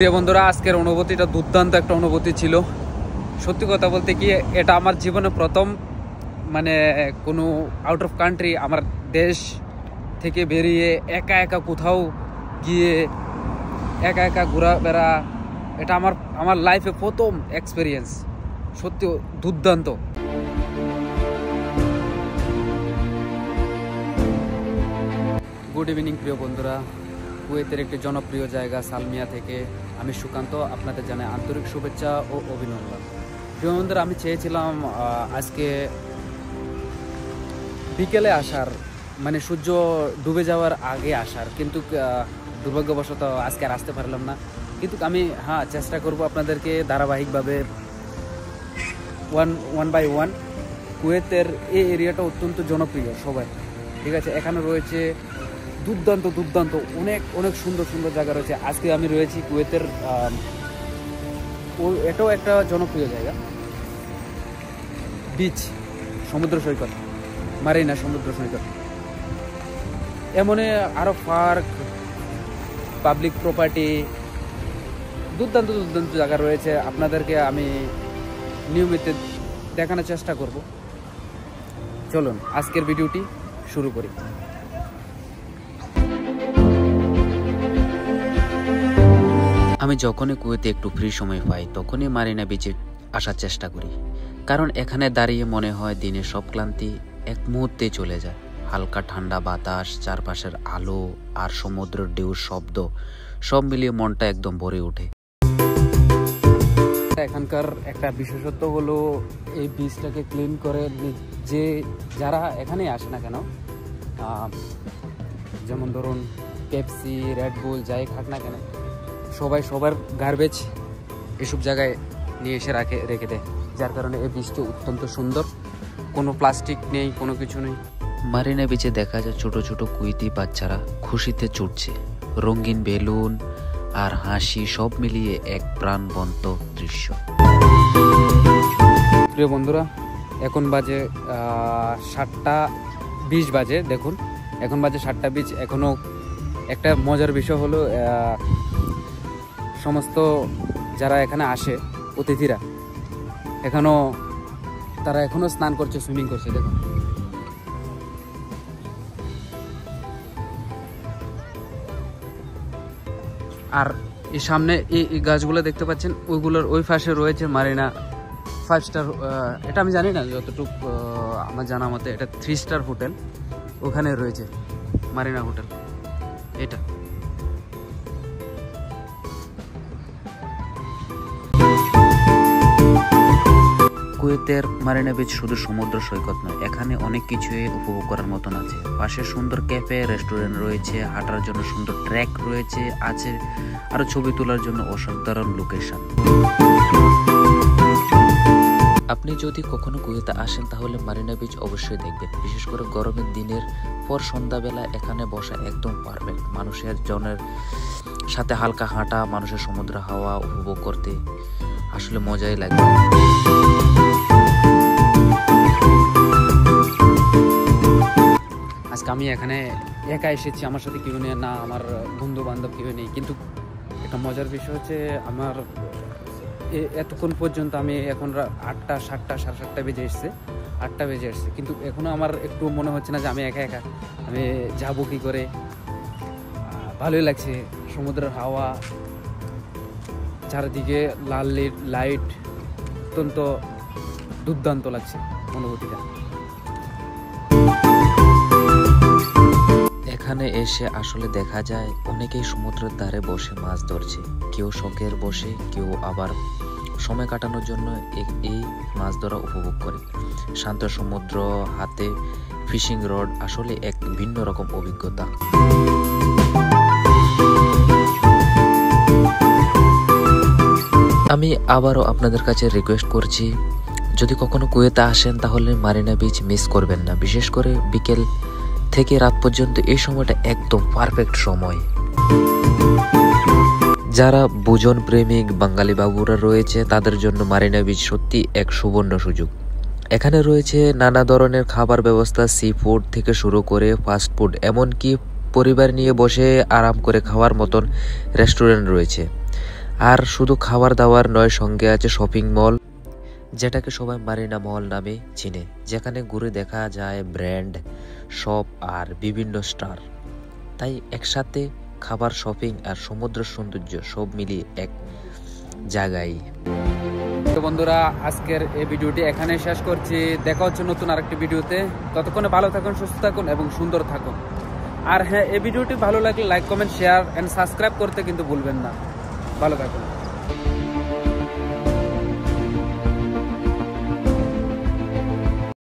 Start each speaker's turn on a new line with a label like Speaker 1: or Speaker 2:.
Speaker 1: প্রিয় বন্ধুরা, আজকের অনুভূতিটা দুর্দান্ত একটা অনুভূতি ছিল। সত্যি কথা বলতে কি, এটা আমার জীবনে প্রথম, মানে কোনো আউট অফ কান্ট্রি, আমার দেশ থেকে বেরিয়ে একা একা কোথাও গিয়ে একা একা ঘোরাফেরা, এটা আমার লাইফে প্রথম এক্সপিরিয়েন্স। সত্যি দুর্দান্ত। গুড ইভিনিং প্রিয় বন্ধুরা। কুয়েতের একটি জনপ্রিয় জায়গা সালমিয়া থেকে আমি সুকান্ত আপনাদের জানাই আন্তরিক শুভেচ্ছা ও অভিনন্দন। প্রিয় বন্ধুরা, আমি চেয়েছিলাম আজকে বিকেলে আসার, মানে সূর্য ডুবে যাওয়ার আগে আসার, কিন্তু দুর্ভাগ্যবশত আজকে আর আসতে পারলাম না। কিন্তু আমি চেষ্টা করব আপনাদেরকে ধারাবাহিকভাবে ওয়ান বাই ওয়ান। কুয়েতের এই এরিয়াটা অত্যন্ত জনপ্রিয় সবাই, ঠিক আছে। এখানে রয়েছে দুর্দান্ত দুর্দান্ত অনেক অনেক সুন্দর সুন্দর জায়গা রয়েছে। আজকে আমি রয়েছি কুয়েতের, এটাও একটা জনপ্রিয় জায়গা, বিচ, সমুদ্র সৈকত, মারিনা সমুদ্র সৈকত। এমন আরো পার্ক, পাবলিক প্রপার্টি, দুর্দান্ত দুর্দান্ত জায়গা রয়েছে। আপনাদেরকে আমি নিয়মিত দেখানোর চেষ্টা করব। চলুন আজকের ভিডিওটি শুরু করি। আমি যখনই কুয়েতে একটু ফ্রি সময় পাই তখনই মারিনা বিচে আসার চেষ্টা করি, কারণ এখানে দাঁড়িয়ে মনে হয় দিনের সব ক্লান্তি এক মুহূর্তে চলে যায়। হালকা ঠান্ডা বাতাস, চারপাশের আলো আর সমুদ্রের ঢেউর শব্দ সব মিলিয়ে মনটা একদম ভরে ওঠে। এখানকার একটা বিশেষত্ব হলো এই বিচটাকে ক্লিন করে, যে যারা এখানে আসে না কেন, যেমন ধরুন পেপসি, রেডবুল যাই খাক না কেন, সবাই সবার গার্বেজ এসব জায়গায় নিয়ে এসে রেখে দেয়, যার কারণে এই বিচটি অত্যন্ত সুন্দর। কোনো প্লাস্টিক নেই, কোনো কিছু নেই। মারিনা বিচে দেখা যায় ছোট ছোট কুইতি বাচ্চারা খুশিতে ছুটছে, রঙিন বেলুন আর হাসি সব মিলিয়ে এক প্রাণবন্ত দৃশ্য। প্রিয় বন্ধুরা, এখন বাজে 7:20 বাজে। দেখুন এখন বাজে 7:20। এখনো একটা মজার বিষয় হলো, সমস্ত যারা এখানে আসে অতিথিরা তারা এখনো স্নান করছে, সুইমিং করছে। দেখুন আর এই সামনে এই গাছগুলো দেখতে পাচ্ছেন, ওইগুলোর ওই পাশে রয়েছে মারিনা 5 স্টার। এটা আমি জানি না, যতটুকু আমার জানা মতে এটা 3 স্টার হোটেল, ওখানে রয়েছে মারিনা হোটেল। এটা কুয়েতের মারিনা বিচ শুধু সমুদ্র সৈকত নয়, এখানে অনেক কিছুই উপভোগ করার মতন আছে। পাশে সুন্দর ক্যাফে, রেস্টুরেন্ট রয়েছে, হাঁটার জন্য সুন্দর ট্র্যাক রয়েছে, আছে আরো ছবি তোলার জন্য অসাধারণ লোকেশন। আপনি যদি কখনো কুয়েতে আসেন তাহলে মারিনা বিচ অবশ্যই দেখবেন। বিশেষ করে গরমের দিনের পর সন্ধ্যাবেলা এখানে বসা একদম পারফেক্ট। মানুষের জনের সাথে হালকা হাঁটা, মানুষের সমুদ্র হাওয়া উপভোগ করতে আসলে মজাই লাগে। আজকে আমি এখানে একা এসেছি, আমার সাথে কেউ নেই, না আমার বন্ধু বান্ধব কেউ নেই। কিন্তু একটা মজার বিষয় হচ্ছে, আমার এতক্ষণ পর্যন্ত আমি এখন 8টা, 7টা, 7:30 বেজে এসছে, 8টা বেজে এসছে, কিন্তু এখনো আমার একটু মনে হচ্ছে না যে আমি একা একা আমি যাবো কি করে। ভালোই লাগছে, সমুদ্রের হাওয়া, চারিদিকে লাল লাইট, অত্যন্ত দুর্দান্ত লাগছে অনুভূতিটা। এখানে এসে আসলে দেখা যায় অনেকেই সমুদ্রের ধারে বসে মাছ ধরছে, কেউ শখের বসে, কেউ আবার সময় কাটানোর জন্য এই মাছ ধরা উপভোগ করে। শান্ত সমুদ্র, হাতে ফিশিং রড, আসলে এক ভিন্ন রকম অভিজ্ঞতা। আমি আবারও আপনাদের কাছে রিকোয়েস্ট করছি, যদি কখনো কুয়েতে আসেন তাহলে মারিনা বিচ মিস করবেন না। বিশেষ করে বিকেল থেকে রাত পর্যন্ত এই সময়টা একদম পারফেক্ট সময়। যারা ভোজন প্রেমিক বাঙালি বাবুরা রয়েছে তাদের জন্য মারিনা বিচ সত্যি এক সুবর্ণ সুযোগ। এখানে রয়েছে নানা ধরনের খাবার ব্যবস্থা, সি ফুড থেকে শুরু করে ফাস্ট ফুড, এমনকি পরিবার নিয়ে বসে আরাম করে খাওয়ার মতন রেস্টুরেন্ট রয়েছে।
Speaker 2: আর শুধু খাবার দাবার নয়, সঙ্গে আছে শপিং মল, যেটাকে সবাই মারিনা মল নামে চিনে, যেখানে ঘুরে দেখা যায় ব্র্যান্ড শপ আর বিভিন্ন স্টার। তাই একসাথে খাবার, শপিং আর সমুদ্র সৌন্দর্য সব মিলিয়ে এক জায়গায়।
Speaker 1: তো বন্ধুরা, আজকের এই ভিডিওটি এখানে শেষ করছি। দেখা হচ্ছে নতুন আরেকটি ভিডিওতে। ততক্ষণে ভালো থাকুন, সুস্থ থাকুন এবং সুন্দর থাকুন। আর হ্যাঁ, এই ভিডিওটি ভালো লাগলে like, comment, share and subscribe করতে কিন্তু ভুলবেন না। ভালো থাকুন।